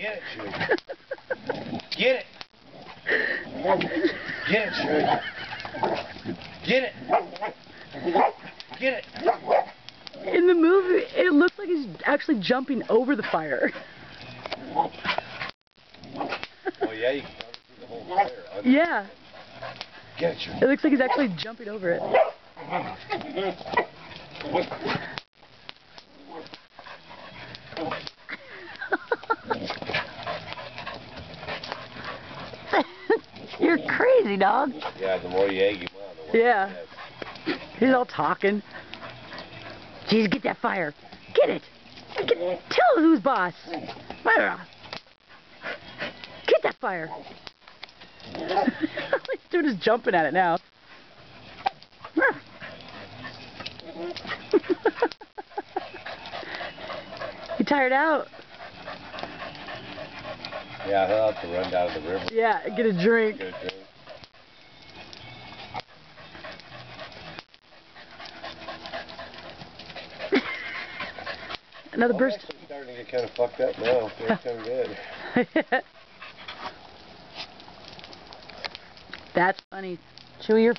Get it, Chewie. Get it. Get it, Chewie. Get it. Get it. In the movie, it looks like he's actually jumping over the fire. Oh yeah, you can probably see the whole fire. Yeah. Get it, Chewie. It looks like he's actually jumping over it. You're crazy, dog. Yeah, the more you egg him on, the worse. Yeah. He's all talking. Jeez, get that fire. Get it. Tell who's boss. Get that fire. This dude is jumping at it now. You tired out? Yeah, he'll have to run down to the river. Yeah, get a drink. Get a drink. Another burst. I'm starting to get kind of fucked up now. Feels kind of good. That's funny. Chewie, you're